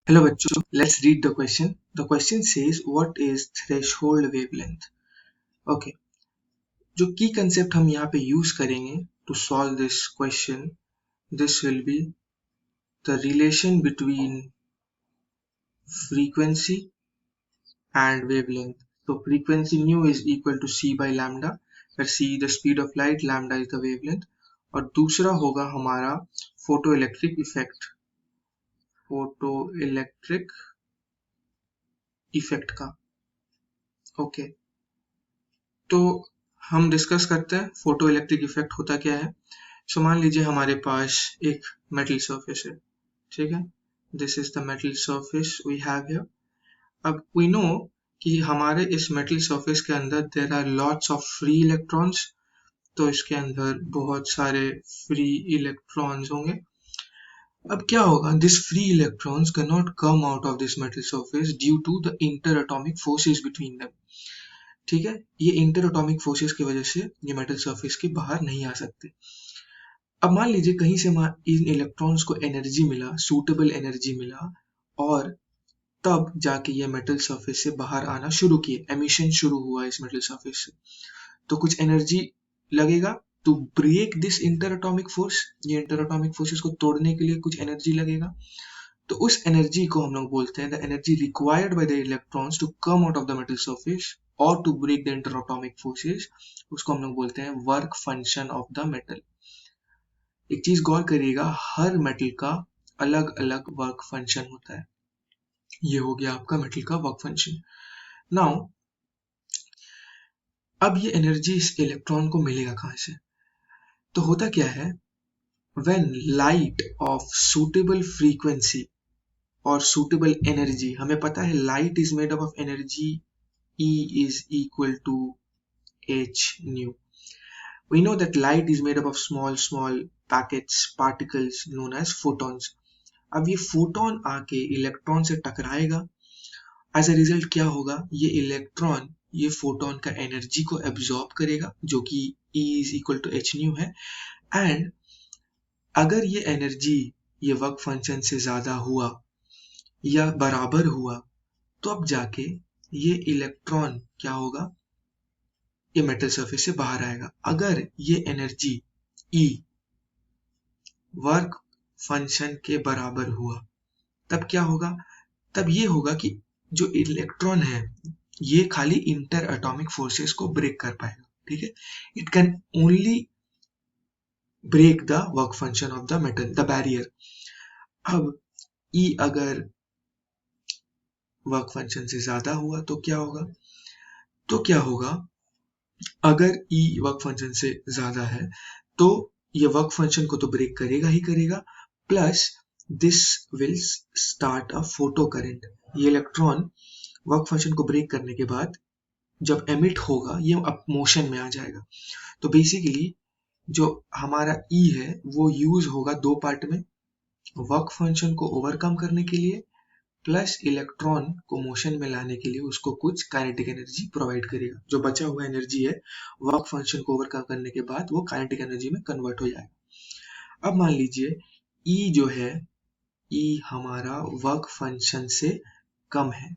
Hello बच्चों, let's read the question. The question says what is threshold wavelength? Okay, जो key concept हम यहाँ पे use करेंगे to solve this question, this will be the relation between frequency and wavelength. So frequency nu is equal to c by lambda, where c the speed of light, lambda is the wavelength. और दूसरा होगा हमारा photoelectric effect का. Okay, तो हम discuss करते हैं photo electric effect होता क्या है. सो मान लीजिए हमारे पास एक मेटल सरफेस है, ठीक है. This is the metal surface we have here. अब वी नो कि हमारे इस मेटल सरफेस के अंदर there are lots of free electrons. तो इसके अंदर बहुत सारे फ्री इलेक्ट्रॉन्स होंगे. अब क्या होगा, this free electrons can not come out of this metal surface due to the inter atomic forces between them. ठीक है, ये इंटर एटॉमिक फोर्सेस की वजह से ये मेटल सरफेस के बाहर नहीं आ सकते. अब मान लीजिए कहीं से इन इलेक्ट्रॉन्स को एनर्जी मिला, सूटेबल एनर्जी मिला, और तब जाके ये मेटल सरफेस से बाहर आना शुरू किए, एमिशन शुरू हुआ इस मेटल सरफेस से. तो कुछ एनर्जी लगेगा to break this inter atomic force. ये इंटर एटॉमिक फोर्सेस को तोड़ने के लिए कुछ एनर्जी लगेगा. तो उस एनर्जी को हम लोग बोलते हैं the energy required by the electrons to come out of the metal surface और to break the inter atomic forces. उसको हम लोग बोलते हैं work function of the metal. एक चीज गौर करिएगा, हर मेटल का अलग अलग वर्क फंक्शन होता है. ये हो गया आपका मेटल का वर्क फंक्शन. नाउ अब ये एनर्जी इस इलेक्ट्रॉन को मिलेगा कहां से? तो होता क्या है, when light of suitable frequency और suitable energy, हमें पता है light is made up of energy, E is equal to h nu. We know that light is made up of small packets, particles known as photons. अब ये photon आके electron से टकराएगा. As a result क्या होगा, ये electron ये photon का energy को एब्जॉर्ब करेगा, जो कि E is equal to h nu है. एंड अगर ये एनर्जी ये वर्क फंक्शन से ज्यादा हुआ या बराबर हुआ, तो अब जाके ये इलेक्ट्रॉन क्या होगा, ये मेटल सरफेस से बाहर आएगा. अगर ये एनर्जी E वर्क फंक्शन के बराबर हुआ, तब क्या होगा, तब ये होगा कि जो इलेक्ट्रॉन है ये खाली इंटर एटॉमिक फोर्सेस को ब्रेक कर पाएगा. ठीक है, it can only break the work function of the metal, the barrier. अब E अगर वर्क फंक्शन से ज्यादा हुआ तो क्या होगा, अगर E वर्क फंक्शन से ज्यादा है तो ये वर्क फंक्शन को तो ब्रेक करेगा ही करेगा, plus this will start a photo current. ये इलेक्ट्रॉन वर्क फंक्शन को ब्रेक करने के बाद जब एमिट होगा ये अब मोशन में आ जाएगा. तो बेसिकली जो हमारा E है वो यूज होगा दो पार्ट में, वर्क फंक्शन को ओवरकम करने के लिए प्लस इलेक्ट्रॉन को मोशन में लाने के लिए उसको कुछ काइनेटिक एनर्जी प्रोवाइड करेगा. जो बचा हुआ एनर्जी है वर्क फंक्शन को ओवरकम करने के बाद वो काइनेटिक एनर्जी में कन्वर्ट हो जाएगा. अब मान लीजिए E जो है, E हमारा वर्क फंक्शन से कम है,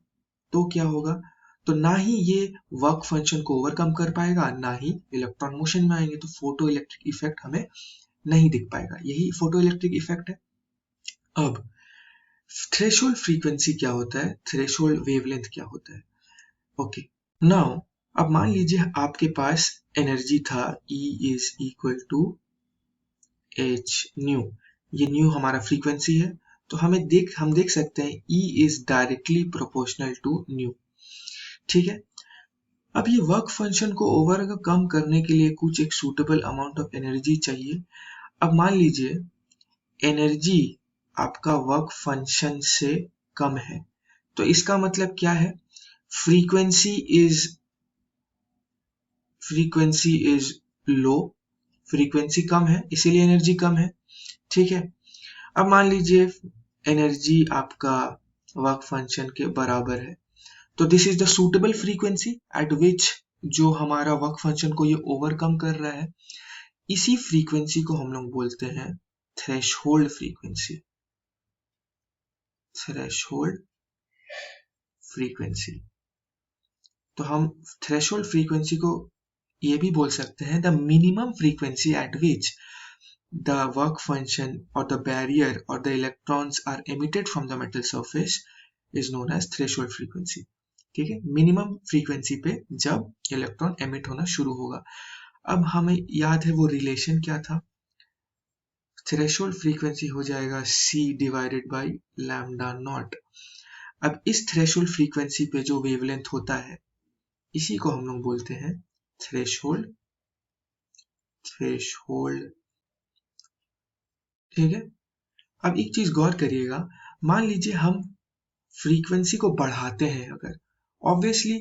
तो क्या होगा, तो ना ही ये वर्क फंक्शन को ओवरकम कर पाएगा, ना ही इलेक्ट्रॉन मोशन में आएंगे, तो फोटो इलेक्ट्रिक इफेक्ट हमें नहीं दिख पाएगा. यही फोटो इलेक्ट्रिक इफेक्ट है. अब थ्रेशोल्ड फ्रीक्वेंसी क्या होता है, थ्रेशोल्ड वेवलेंथ क्या होता है. ओके, नाउ अब मान लीजिए आपके पास एनर्जी था E is equal to h nu. ये न्यू हमारा फ्रीक्वेंसी है, तो हम देख सकते हैं E is directly proportional to nu. ठीक है, अब ये वर्क फंक्शन को ओवरकम करने के लिए कुछ एक सूटेबल अमाउंट ऑफ एनर्जी चाहिए. अब मान लीजिए एनर्जी आपका वर्क फंक्शन से कम है, तो इसका मतलब क्या है, फ्रीक्वेंसी इज लो, फ्रीक्वेंसी कम है इसीलिए एनर्जी कम है. ठीक है, अब मान लीजिए एनर्जी आपका वर्क फंक्शन के बराबर है, तो this is the suitable frequency eight विच जो हमारा वर्क फंक्शन को ये ओवरकम कर रहा है. इसी फ्रीक्वेंसी को हम लोग बोलते हैं थ्रेशोल्ड फ्रीक्वेंसी. Threshold frequency. तो हम थ्रेशोल्ड फ्रीक्वेंसी को ये भी बोल सकते हैं the minimum frequency eight which the work function or the barrier or the electrons are emitted from the metal surface is known as threshold frequency। ठीक है, मिनिमम फ्रीक्वेंसी पे जब इलेक्ट्रॉन एमिट होना शुरू होगा। अब हमें याद है वो रिलेशन क्या था, थ्रेशोल्ड फ्रीक्वेंसी हो जाएगा c divided by lambda naught. अब इस थ्रेशोल्ड फ्रीक्वेंसी पे जो वेवलेंथ होता है इसी को हम लोग बोलते हैं थ्रेशोल्ड थ्रेशोल्ड ठीक है। अब एक चीज गौर करिएगा, मान लीजिए हम फ्रीक्वेंसी को बढ़ाते हैं, अगर ऑब्वियसली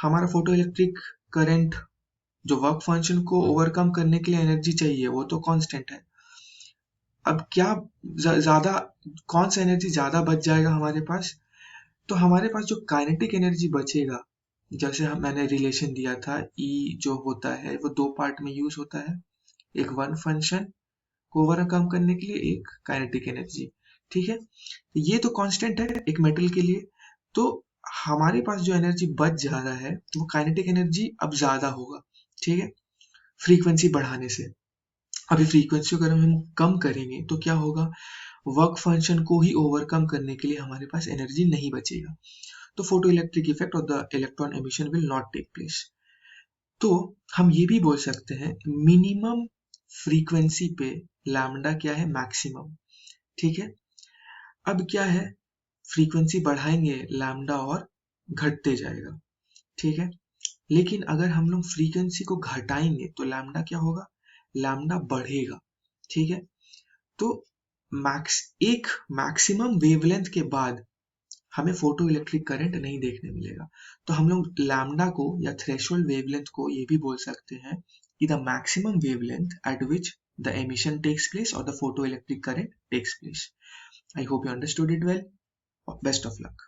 हमारा फोटो इलेक्ट्रिक करंट जो वर्क फंक्शन को ओवरकम करने के लिए एनर्जी चाहिए वो तो कांस्टेंट है। अब क्या ज्यादा कौन सा एनर्जी ज्यादा बच जाएगा हमारे पास, तो हमारे पास जो काइनेटिक एनर्जी बचेगा, जैसे मैंने रिलेशन दिया था E जो होता है वो दो पार्ट में यूज होता है, एक वन फंक्शन को ओवरकम करने के लिए, एक काइनेटिक एनर्जी। ठीक है, ये तो कांस्टेंट है एक मेटल के लिए। तो हमारे पास जो एनर्जी बच जा रहा है वो काइनेटिक एनर्जी अब ज्यादा होगा। ठीक है, फ्रीक्वेंसी बढ़ाने से। अभी फ्रीक्वेंसी को अगर हम कम करेंगे तो क्या होगा, वर्क फंक्शन को ही ओवरकम करने के लिए हमारे पास एनर्जी नहीं बचेगा, तो फोटो इलेक्ट्रिक इफेक्ट और the electron emission will not take place. तो हम ये भी बोल सकते हैं मिनिमम फ्रीक्वेंसी पे लैम्डा क्या है, मैक्सिमम। ठीक है, अब क्या है, फ्रीक्वेंसी बढ़ाएंगे लैम्डा और घटते जाएगा। ठीक है, लेकिन अगर हम लोग फ्रीक्वेंसी को घटाएंगे तो लैम्डा क्या होगा, लैम्डा बढ़ेगा। ठीक है, तो एक मैक्सिमम वेवलेंथ के बाद हमें फोटो इलेक्ट्रिक करंट नहीं देखने मिलेगा। तो हम लोग लैम्डा को या थ्रेशोल्ड वेवलेंथ को ये भी बोल सकते हैं कि the maximum wavelength at which the emission takes place और the photoelectric current takes place। I hope you understood it well. Best of luck.